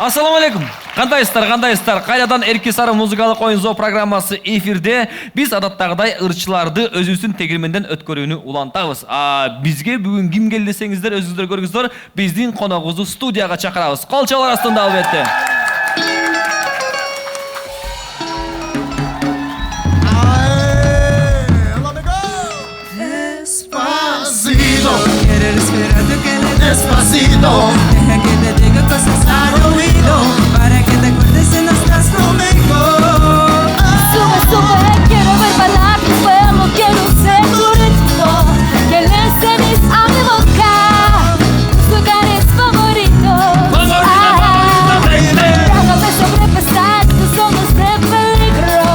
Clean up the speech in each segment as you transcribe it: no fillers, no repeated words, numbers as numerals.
Ассаламу алейкум. Кандайсыздар? Кайрадан Эрки Сары музыкалык оюн зоо программасы эфирде. Биз адаттагыдай ырчыларды өзүбүздүн тегирменден өткөрүүнү улантабыз. Бизге бүгүн ким келди десеңиздер, өзүңүздөр көрүңүздөр, биздин коногубузду студияга чакырабыз. Кол чалар астында албетте. Despacito, deja que te diga cosas al oído, para que te acuerdes si no estás conmigo. Sube, quiero ver bailar tu pelo, quiero ser tu ritmo, que le enseñes a mi boca tus lugares favoritos. Déjame sobrepasar tus zonas de peligro,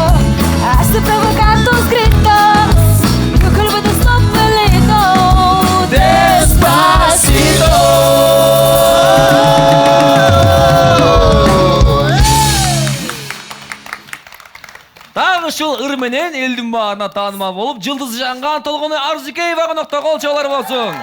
hasta provocar tus gritos, yo colmo de su pelito. Despacito. Ушул ыр менен элдин баарына таанымал болуп, жылдызы жанган Толгонай Арзыкеева конокто, кол чалар болсун.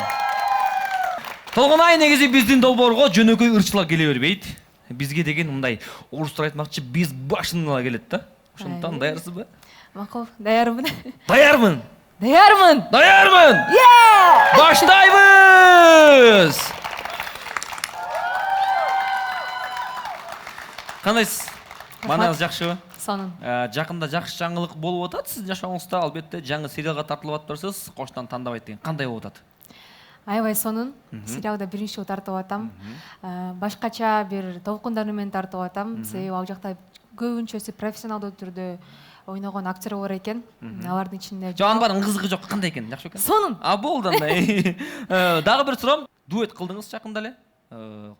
Толгонай негизи биздин долбоорго жөнөкөй ырчылар келе бербейт. Бизге деген мындай орустар айтмакчы, биз башынан ала келет да. Ошондон даярсызбы? Макул, даярмын. Даярмын. Даярмын. Даярмын. Баштайбыз. Кандайсыз? Манаңыз жакшыбы? Сонун. Жакында жакшы жаңылык болуп атат сиздин жашооңузда, албетте жаңы сериалга тартылып атпырсыз, коштон тандабайт деген кандай болуп атат? Аябай сонун. Сериалда биринчи жолу тартып атам. Башкача бир толкундар менен тартып атам. Себеби ал жакта көбүнчөсү профессионалдуу түрдө ойногон актер бар экен. Алардын ичинде Жан барын кызыгы жок, кандай экен? Жакшы экен? сонун. Болду андай. Дагы бир суроом, дуэт кылдыңыз жакында эле.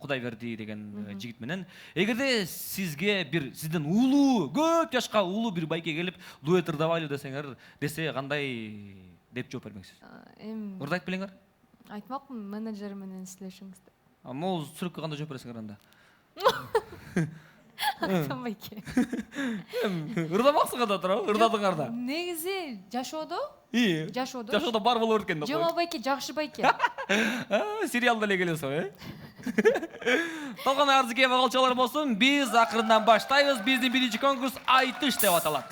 Кудайберди деген жигит менен. Эгерде сизге бир сизден улуу, көп жашка улуу бир байке келип, дуэт ырдабайлы десеңер, десе кандай деп жооп бермексиз? Ырдайт белеңер? Айтмакмын, менеджер менен сүйлөшүңүз деп. Могу сүрөккө кандай жооп бересиңер анда? Айтам байке. Ырдамаксыңар да туурабы? Ырдадыңар да. Негизи жашоодо? Жашоодо. Жашоодо бар боло берет экен да. Жама байке, жакшы байке. Сериалда эле келесиз, Толгонай Арзыкеева кол чалар болсун. Биз акырындан баштайбыз. Биздин биринчи конкурс айтыш деп аталат.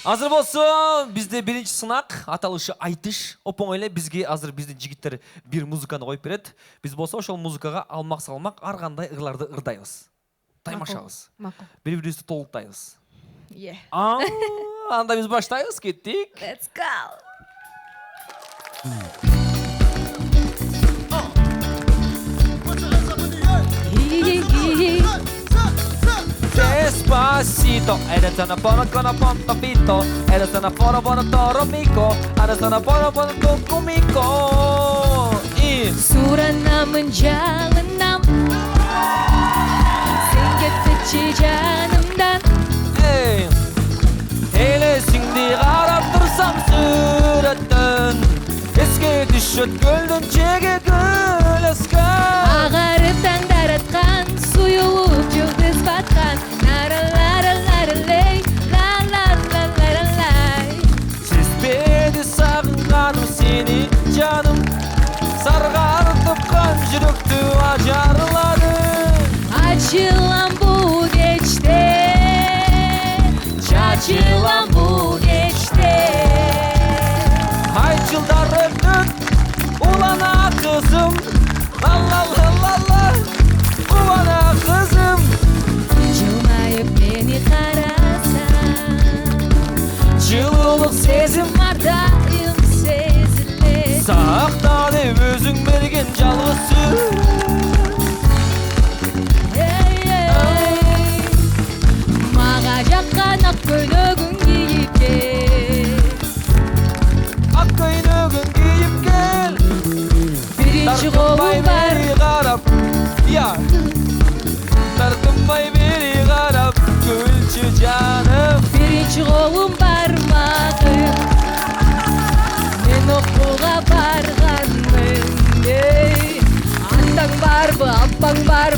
Азыр болсун, бизде биринчи сынак, аталышы айтыш. Оңой эле бизге азыр биздин жигиттер бир музыканы коюп берет. Биз болсо ошол музыкага алмак-салмак ар кандай ырларды ырдайбыз. Таймашабыз. Макул. Бири-бирибизди толуктайбыз. Анда биз баштайбыз, кеттик. Let's go. Despacito, eres una buona ponto fito, eres una buona toro mico, eres una buona tu conmigo. Суранамын жалынам, сен кетпечи жанымдан. Элесиңди карап турсам сүрөттөн, эске түшөт көлдөн чеге көлөскөн. Агарып таңдар аткан, суюлуп жылдыз баткан. Ларалараларалей, ла-ла-ла-ла-ла-лай. Сезбеди сагынганым сени жаным, саргартып кан жүрөктү ажарлады. Açılan bu geçte, çaçılan bu geçte. Ay жылдар өтүп, улана кызым, ла-ла-ла-ла-ла, улана кызым. Жылмайып мени карасаң, Жылуулук сезим ардайым сезилет. сакта деп өзүң берген жалгыз сүр. Мага жаккан ак көйлөгүң кийип кел. Ак көйлөгүң кийип кел. Биринчи колуң бар,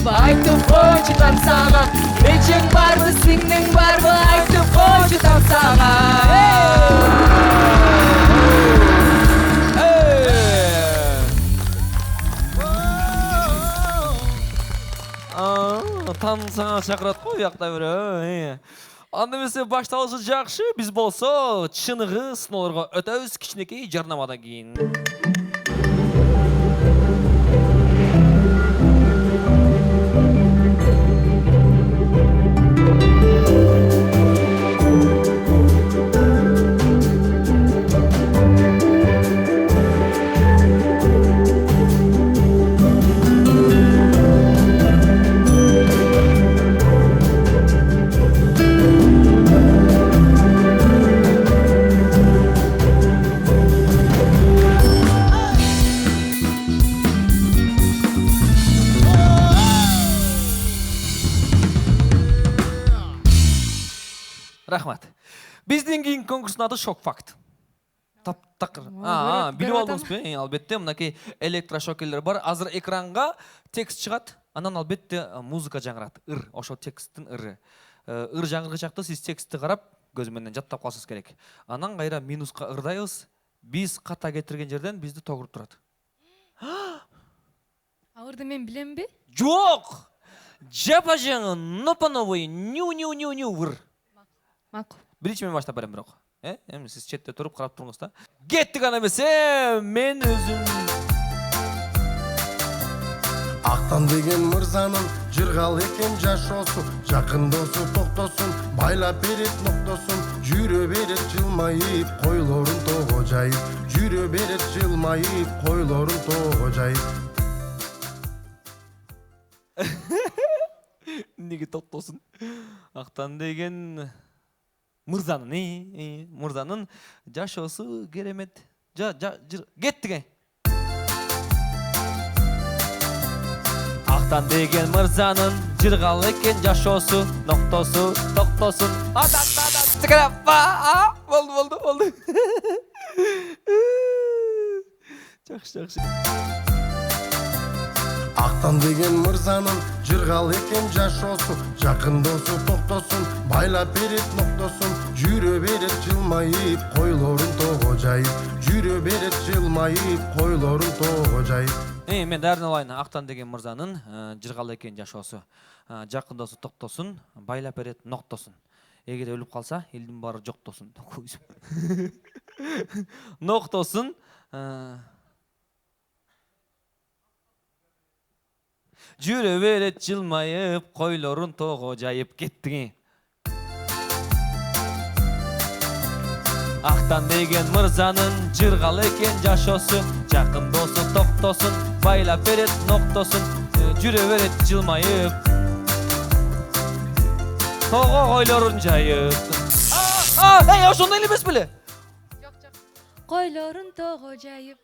барбы айтып койчу тамсаган эчең барбы сиңдиң барбы айтып койчу Танысаңа чакырат го уякта бир. Анда эмесе башталышы жакшы, биз болсо чыныгы сыноолорго өтөбүз кичинекей жарнамадан кийин. Рахмат. Биздин кийин конкурстун аты шок факт. Таптакыр. Билип алдыңызбы? Албетте, мынакей электрошокерлер бар. Азыр экранга текст чыгат, анан албетте музыка жаңырат. Ыр, ошо тексттин ыры. Ыр жаңыргычакта сиз текстти карап, көз менен жаттап калсаңыз керек. Анан кайра минуска ырдайбыз. Биз ката кетирген жерден бизди тогуруп турат. Ырды мен билемби? Жок! Жапа-жаңы, нопа-новый, ню-ню-ню-ню ыр. Макул. Биринчи мен баштап берем бирок. Эми сиз четте туруп карап туруңуз да. Кеттик ана эмесе, мен өзүм. Ақтан деген мырзанын жыргал экен жашоосу, жакын досу токтосун, байлап берет ноктосун, жүрө берет жылмайып, койлорун тоого жайып, жүрө берет жылмайып, койлорун тоого жайып. Неге токтосун? Ақтан деген мырзанын жашоосу керемет. Кеттик. Ақтан деген мырзанын жыргал экен жашоосу, ноктосу, токтосун. Болду. Жакшы. Ақтан деген мырзанын жыргал экен жашоосу, жакын досу токтосун, байлап берет ноктосун, жүрө берет жылмайып, койлорун тоого жайып, жүрө берет жылмайып, койлорун тоого жайып. Мен дарын алайын. Ақтан деген мырзанын жыргал экен жашоосу, жакын досу токтосун, байлап берет ноктосун. Эгер өлүп калса, элдин баары жоктосун. Ноктосун. Жүрө берет жылмайып, койлорун тоого жайып. Кеттиң. Ақтан деген мырзанын жыргал экен жашоосу, жакын досу токтосун, байлап берет ноктосун, жүрө берет жылмайып, тоого койлорун жайып. Ошондой эле эмес беле? Жок. Койлорун тоого жайып.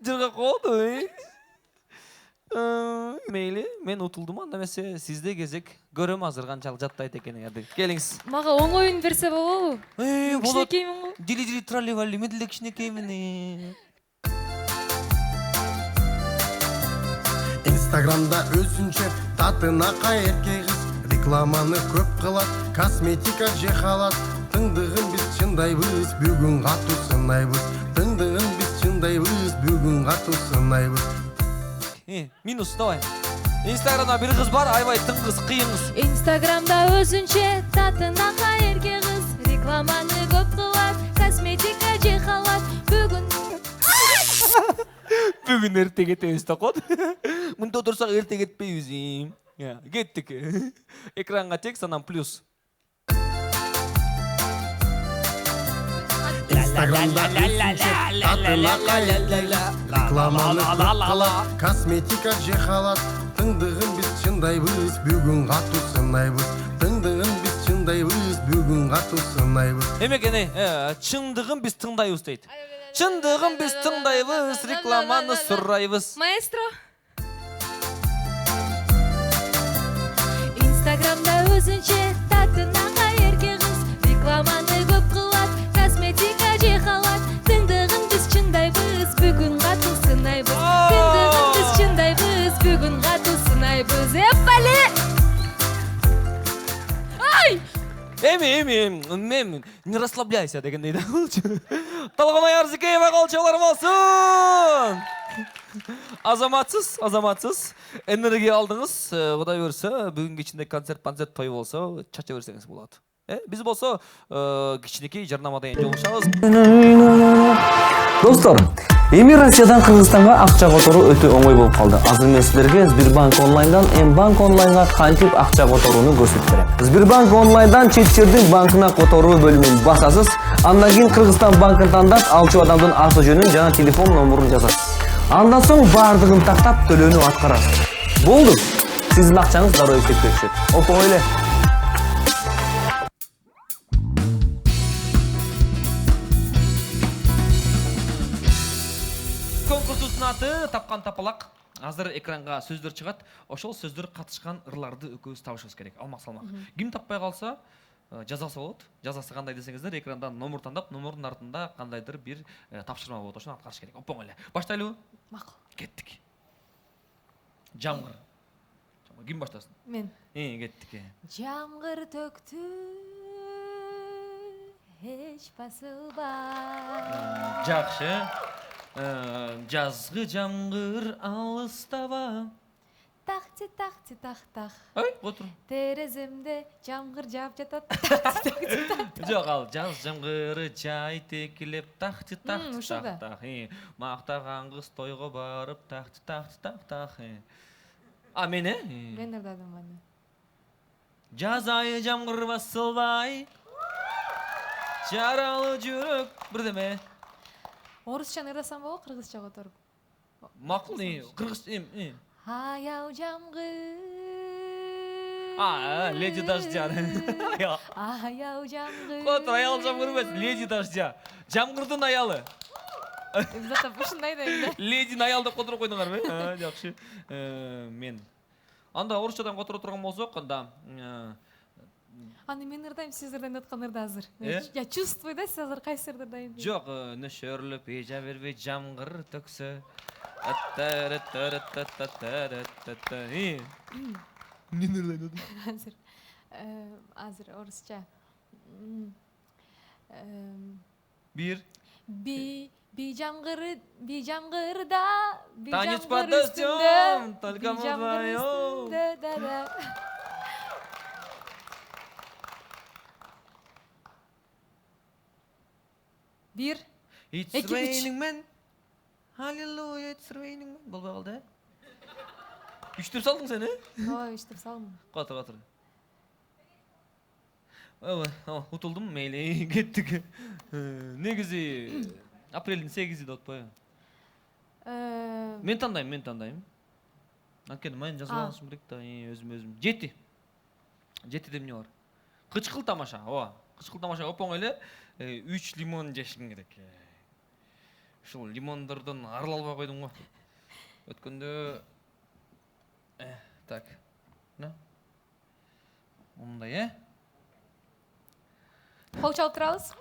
Жыргап коду. Мейли, мен утулдум, анда эмесе сизде кезек. Көрөм азыр канчалык жаттайт экениңерди. Келиңиз. Мага оңоюн берсе болобу? Болот. Кичинекеймин го. Дили тролливали, мен деле кичинекеймин. Инстаграмда өзүнчө татынакка эркек кыз, рекламаны көп кылат, косметика же халат. Тыңдыгын биз чындайбыз, бүгүн катуу сынайбыз. Тыңдыгын биз чындайбыз, бүгүн катуу сынайбыз. Минус, давай. Инстаграмда бир кыз бар, аябай тыңгыз, кыйыңыз. Инстаграмда өзүнчө татынакка эркек кыз, рекламаны көп кылат, косметика же халат. Бүгүн эрте кетебиз да код. Мында отурсак эрте кетпейбиз. Кеттик. Экранга текст, анан плюс. Инстаграмда өзүнчө татынакка эркек кыз, рекламаны көп кылат, косметика же халат. Тыңдыгын биз чындайбыз, бүгүн катуу сынайбыз. Тыңдыгын биз чындайбыз, бүгүн катуу сынайбыз. Эмекени, чындыгын биз тыңдайбыз дейт. Чындыгын биз тыңдайбыз, рекламаны сурайбыз. Маэстро. Инстаграмда өзүнчө татынакка эркек кыз, рекламаны көп кылат, косметика же халат. Тыңдыгын биз чындайбыз, бүгүн катуу сынайбыз. Тыңдыгын биз чындайбыз, бүгүн катуу сынайбыз. эми не расслабляйся дегендей да болчу. Толгонай Арзыкеева колчолор болсун. Азаматсыз энергия алдыңыз. Кудай буйрса бүгүн кечинде концерт той болсо чача берсеңиз болот. Биз болсо кичинекей жарнамадан жолугушабыз. Достор, эми Россиядан Кыргызстанга акча которуу өтө оңой болуп калды. Азыр мен силерге Сбербанк онлайндан Мбанк онлайнга кантип акча которууну көрсөтүп берем. Сбербанк онлайндан чет жердин банкына которуу бөлүмүн басасыз. Андан кийин Кыргызстан банкын тандап, алчу адамдын аты жөнүн жана телефон номерун жазасыз. Андан соң бардыгын тактап төлөөнү аткарасыз. Болду. Сиздин акчаңыз дароо эсепке түшөт. Оңой эле. Конкурстун аты тапкан тапалак. Азыр экранга сөздөр чыгат. Ошол сөздөр катышкан ырларды экөөбүз табышыбыз керек. Алмак салмак. Ким таппай калса, жазасы болот. Жазасы кандай десеңиздер, экрандан номер тандап, номердун артында кандайдыр бир тапшырма болот. Ошону аткарыш керек. Оңой эле. Баштайлыбы? Макул. Кеттик. Жамгыр. Ким баштасын? Мен. Кеттик. Жамгыр төктү, эч басылбай. Жакшы. Жазгы жамгыр алыстаба. Тахти тахти тах тах. Ой, отур. Тереземде жамгыр жаап жатат. Жок, ал жаз жамгыры жай текилеп тахти тахти ушулда. тах. Мактаган кыз тойго барып тахти тахти тах. А мен Мен ырдадым аны. Жаз айы жамгыр басылбай. Жаралы жүрөк бирдеме. Орусчаны ырдасам болобу, кыргызча которуп? Макул, кыргыз Аяу жамгыр. Леди Дождя. Аяу жамгыр. Котур, аял жамгыр эмес, Леди Дождя. Жамгырдын аялы. Зато ушундай да эле. Ледин аял деп которуп койдуңарбы? Жакшы. Мен. Анда орусчадан которо турган болсок, анда Аны мен ырдайм, сиз ырдайм аткан ырды азыр. Я чувствую да, сиз азыр кайсы ырды ырдайм деп. жок, нөшөрлүп эжа бербей жамгыр төксө. Мен ырдайм. Азыр орусча. Бир. Би жамгырда, Танец под дождем, только мы вдвоем. Да. Бир. It's Эки, үч. raining man. Hallelujah, it's raining man. Болбой калды, Үчтүп салдың сен, Ой, иштеп салдым. Катыр. Утулдум, мейли, кеттик. Негизи апрелдин 8-и да отпойбу. Мен тандайм. Анткени мен жазып алышым керек да, өзүм. 7 деп эмне бар? Кычкыл тамаша, Кычкыл тамаша оңой эле. 3 лимон жешим керек. Ушул лимондордон арыла албай койдум го. Өткөндө так. Мындай, Кол чалып турабыз.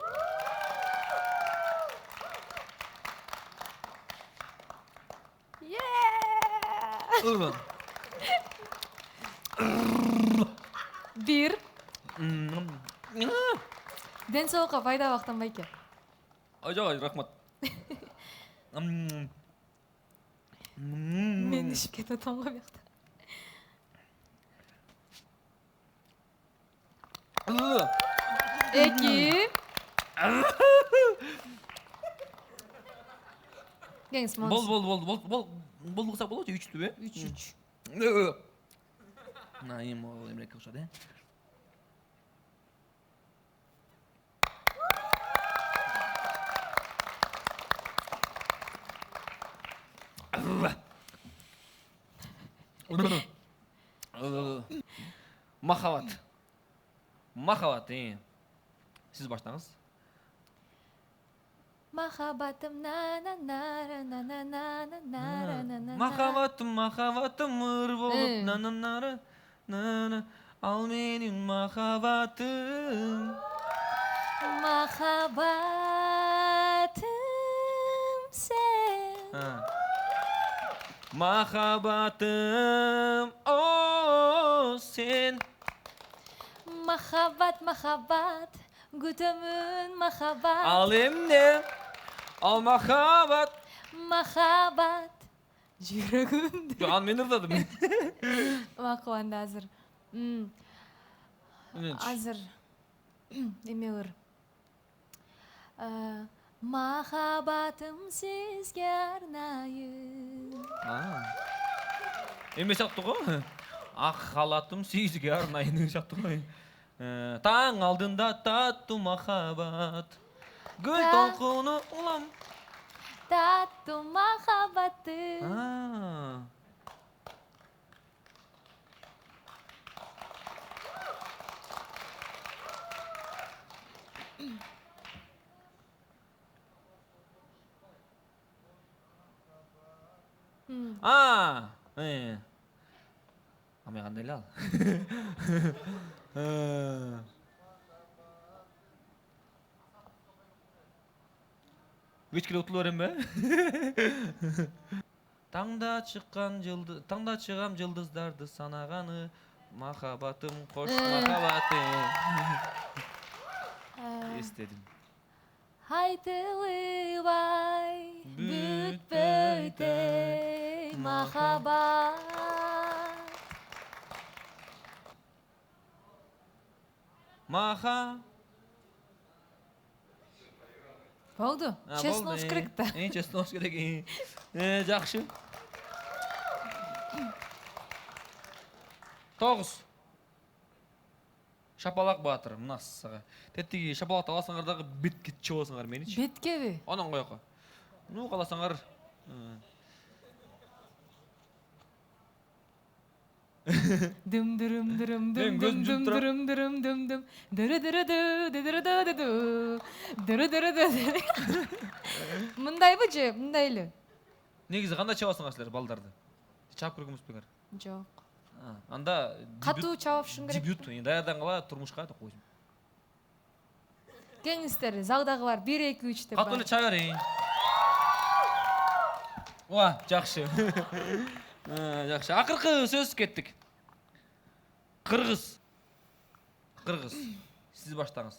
Бир. Ден соолукка пайда бактанбай экен. Жок, рахмат. Мен ишип кетип атам го биякта. Эки. Кеңес маңыз. Болдуса болот, 3-түбү, 3. Эми эмне кылышат, Махаббат. Сиз баштаңыз. Махаббатым на-на-на-на-на-на-на-на-на-на. Махаббатым ыр болуп на-на-на-на. Ал менин махаббатым. Махаббатым сен. Махаббатым, о сен. махаббат махаббат күтөмүн махаббат Ал эмне? Ал махаббат. махаббат жүрөгүмдө Жок, аны мен ырдадым. макул анда азыр азыр эме ыр махаббатым сизге арнайы Эме сактı го? Ак халатым сизге арнайын сактı го. Таң алдында таттуу махаббат. Гүл толкуну улам. таттуу махаббаты Аме кандай эле ал? Кечкеле утулуп берем бе? Таңда чыгам жылдыздарды санаганы, махаббатым кош махаббатым. Эстедим. айтылбай бүтпөйт махаббат Маха. болду честно болуш керек да Честно болуш керек. Жакшы. 9. Шапалак Батыр, мына сага. Теттиги шапалакты аласаңар дагы бетке чабасыңар меничи. беткеби Анан кояка. Ну каласаңар. дым дырым дырым дым Мен дым көзүм дым жүрүп турат. дырым дырым дым дым дыры дыры ды дыры ды ды дыры дыры ды мындайбы же мындай эле Негизи кандай чабасыңар силер балдарды? Чаап көргөнбүз бекер. жок Анда катуу чабышың керек дебют, даярдан кала турмушка деп койсун. кеңиздер залдагы бар 1 2 3 деп Катуу эле чаба берейин. Ва, жакшы. Жакшы. Акыркы сөз кеттик. Кыргыз. Сиз баштаңыз.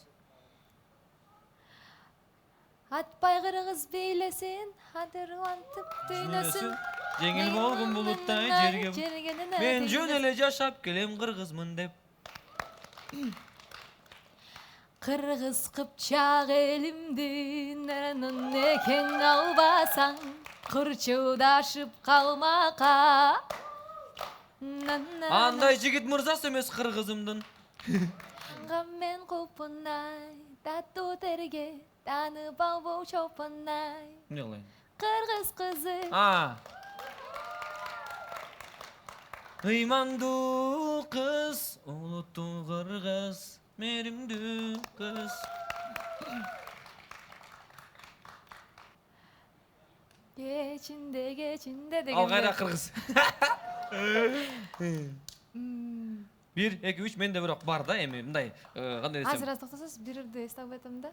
атпай кыргыз бийлесин адырлантып түйнөсүн Жеңил болгон булуттай жерге. Мен жөн эле жашап келем кыргызмын деп. кыргыз кыпчак элимди нанын экен албасаң кырчылдашып калмакка Андай жигит мырзасы эмес кыргызымдын. мен купунай таттуу терге танып албоо чопунай Эмне кылайын? кыргыз кызы Ыймандуу кыз, улуттуу кыргыз, меримдүү кыз. кечинде деген Ал кайра кыргыз. 1 2 3 менде бирок бар да эми мындай кандай десем. азыр токтосоз бирирди эстеп атам да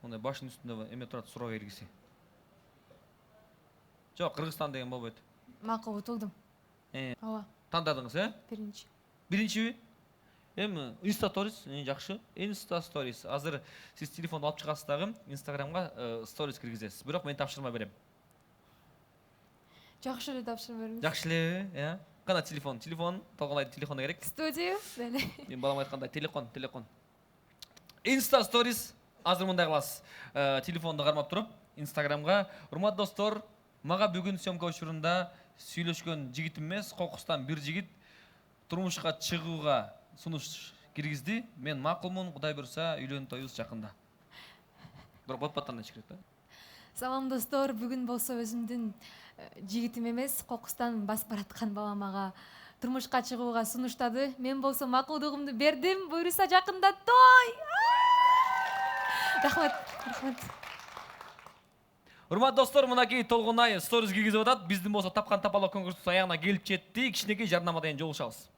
Мындай башынын үстүндө эме турат суроо бергиси. Жок, Кыргызстан деген болбойт. макул утулдум ооба Тандадыңыз, биринчи Биринчиби? Эми Insta Stories жакшы. Insta Stories. Азыр сиз телефонду алып чыгасыз дагы Instagramга stories киргизесиз. Бирок мен тапшырма берем. жакшы эле тапшырып бериңиз Жакшы эле, Кана телефон толгонайдын телефону керек. студия деле Мен балам айткандай телефон. Insta Stories азыр мындай кыласыз. Телефонду кармап туруп, Instagramга урматтуу достор, мага бүгүн съемка учурунда сүйлөшкөн жигитим эмес, кокустан бир жигит турмушка чыгууга сунуш киргизди. Мен макулмун, Кудай буйруса үйлөнүү тоюбуз жакында. Бирок батпаттан керек да. салам достор бүгүн болсо өзүмдүн жигитим эмес кокустан басып бараткан балам ага турмушка чыгууга сунуштады мен болсо макулдугумду бердим буйруса жакында той рахмат Урматтуу достор, мынакей Толгонай сторис киргизип атат. Биздин болсо тапкан тапалоо конкурсу аягына келип жетти. Кичинекей жарнамадан жолугушабыз.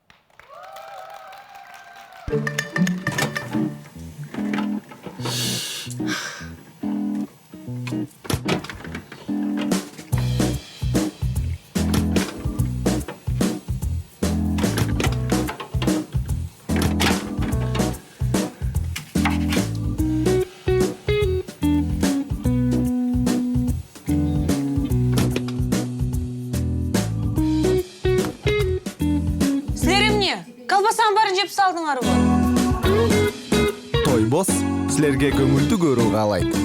көрдүңөрбү? Тойбос силерге көңүлдүү көрүү каалайт.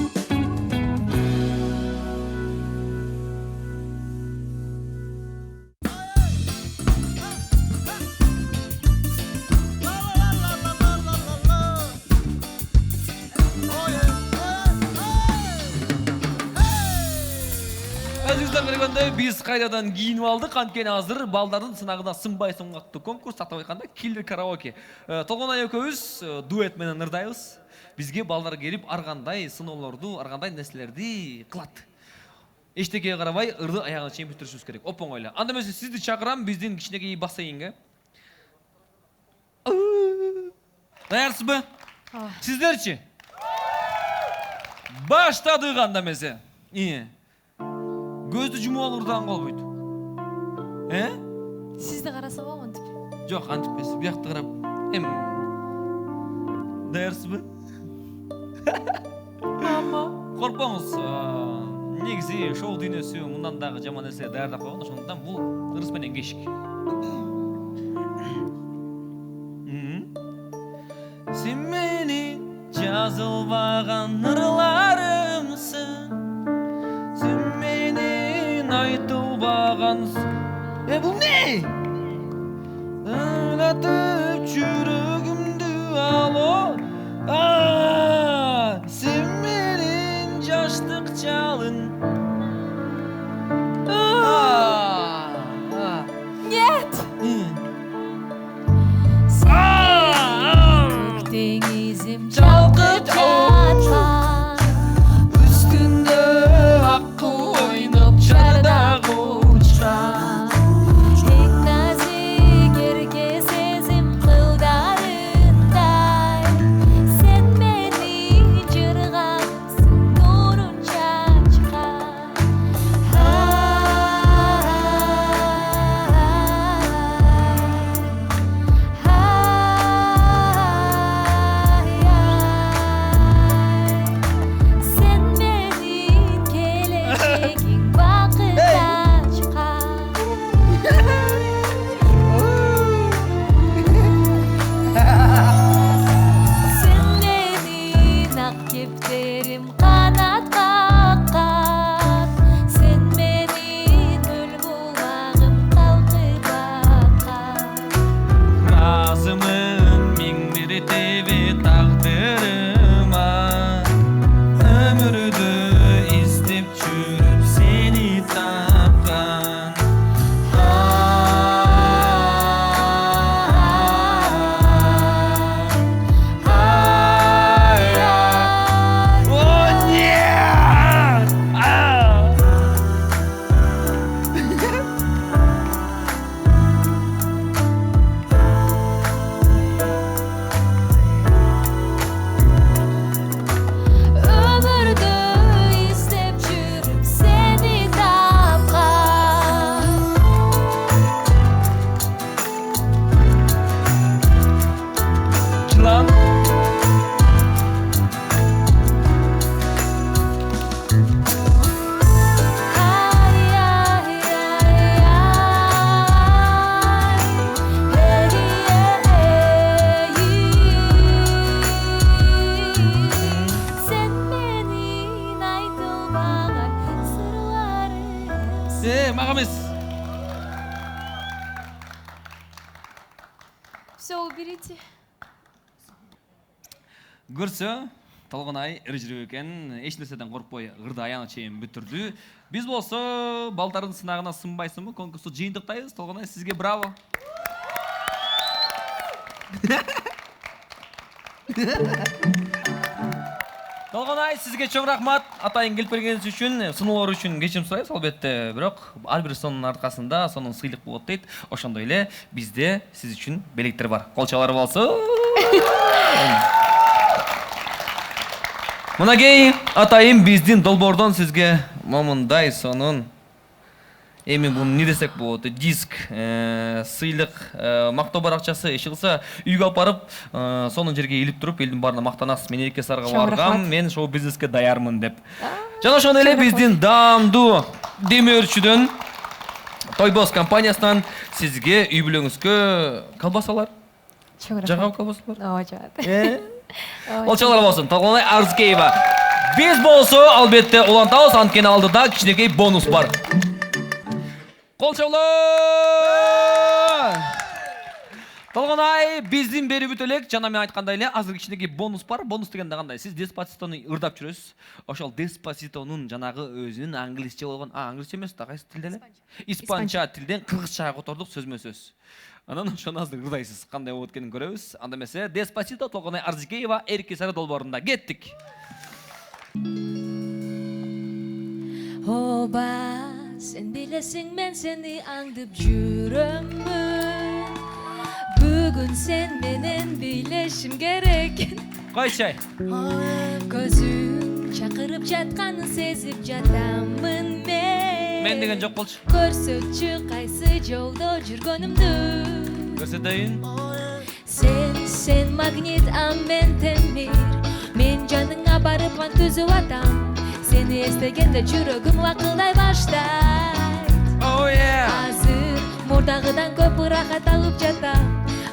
Азиздар көргөндөй биз кайрадан кийинип алдык. Анткени азыр балдардын сынагына сынбай соңгаттуу конкурс атап айтканда киллер караоке. Толгонай экөөбүз дуэт менен ырдайбыз. Бизге балдар келип ар кандай сыноолорду, ар кандай нерселерди кылат. Эчтекеге карабай ырды аягына чейин бүтүрүшүбүз керек. Оп оңой эле. Анда эмесе сизди чакырам биздин кичинекей бассейнге. Даярсызбы? Сиздерчи? Баштадык анда эмесе. Көздү жумуп алып ырдаган болбойт. Сизди караса болмонтип. Жок, антип эмес. Биякты карап. Даярсызбы? Коркпоңуз. Негизи шоу дүйнөсү мындан дагы жаман нерсе даярдап койгон. Ошондуктан бул ырыс менен кешик. Сен менин жазылбаган ырларымсың. Сен менин айтылбаган бул не? Ынатып жүрөгүмдү алып сен менин жаштык жалын. Нет! Деңизим чалкып жаткан үстүндө аккы ойноп жардак учкан эң назик эрке сезим кылдарындай сен менин жыргагымсың нурун чачкан sen menin keleceğim bakıp açkan sen menin ak kepterim kanat kakkan sen menin bülbulağım kalkıp akkan Razımın min bir tevi takdırıma ömrüdü istep çürüp seni tapkan Oh yeah! ömürde istep çürüp seni tapkan Lan sen menin aytılmagan sırlarımsın. Maga эмес. Все, уберите. Көрсө, Толгонай ыры жүрөк экен, эч нерседен коркпой ырды аягына чейин бүтүрдү. Биз болсо балдардын сынагына сынбайсыңбы конкурсту жыйынтыктайбыз. Толгонай сизге браво. Толгонай сизге чоң рахмат. Атайын келип бергениңиз үчүн, сыноолор үчүн кечирим сурайбыз албетте. Бирок ар бир сонун аркасында сонун сыйлык болот дейт. Ошондой эле бизде сиз үчүн белектер бар. Кол чалар болсо. Мынакей атайын биздин долбоордон сизге момундай сонун эми буну не десек болот, диск, сыйлык, мактоо баракчасы иш кылса үйгө алып барып, сонун жерге илип туруп, элдин баарына мактанасыз. Мен Эреке Сарга баргам, мен шоу бизнеске даярмын деп. Жана ошондой эле биздин даамдуу демөөрчүдөн Тойбос компаниясынан сизге үй бүлөңүзгө колбасалар, Çok Жаңа рахмат. вокал болсун бар. Ооба жагат. Олчалар болсын. Толгонай Арзыкеева. Биз болсо албетте улантабыз, анткени алдыда кичинекей бонус бар. Колчолор! Толгонай биздин берүүбүт элек, жана мен айткандай эле, азыр кичинекей бонус бар. Бонус дегенде кандай? Сиз Деспаситону ырдап жүрөсүз. Ошол Деспаситонун жанагы өзүнүн англисче болгон, англисче эмес да, кайсы тилде эле? Испанча тилден кыргызчага котордук сөзмө-сөз. Анан ошону азыр ырдайсыз. Кандай болот экенин көрөбүз. Анда эмесе Деспасито Толгонай Арзыкеева Эрке Сары долбоорунда кеттик. Оба, sen bilesin men seni аңдып жүрөмүн. Бүгүн sen менен бийлешим керек. Койчай. Көзүң чакырып жатканын сезип жатамын мен. Мен деген жок болчу. Көрсөтчү кайсы жолдо жүргөнүмдү. Көрсөтөйүн. Sen магнит, а мен темир. Мен жаныңа барып ан түзүп атам. Seni estегенде жүрөгүм лакылдай баштайт. Oh yeah. Азыр мурдагыдан көп ырахат алып жатам.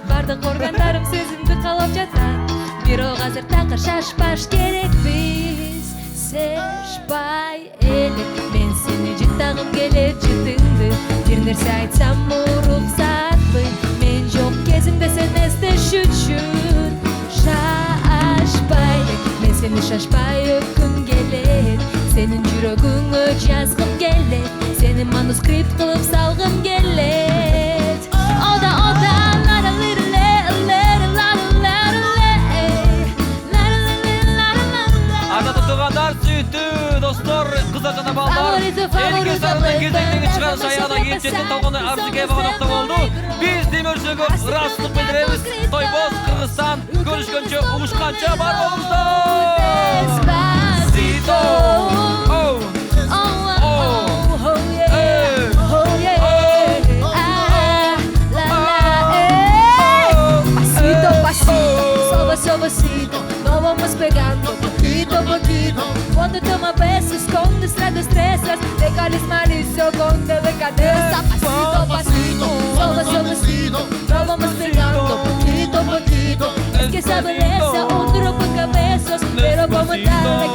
Бардык органдарым сезимди каалап жатат. Бирок азыр такыр шашпаш керекпиз. Сешпай эле мен сени жыттагым келет жытыңды. Бир нерсе айтсам уруксатпы. Мен жок кезимде сен эстеш үчүн. Шашпай мен сени шашпай өпкүм келет. Senin жүрөгүңө жазгым келет. Seni манускрипт кылып салгым келет. Oda la la little Ардактуу туугандар, сүйүктүү достор, кыздар жана балдар. Эрке Сарынын кезектеги чыгарылыш аягына келип жетти. Толгонай Арзыкеева нокто болду. Биз демөөрсөгө ырастык билдиребиз. Тойбоз Кыргызстан көрүшкөнчө, угушканча бар болуңуздар. Despacito. Oh. Suavecito, nos vamos pegando poquito a poquito. Cuando toma besos con nuestras destrezas, de carisma liso con delicadeza. Pasito a pasito, suavecito, nos vamos pegando poquito a poquito. Es que esa belleza un truco de cabezas, pero como tal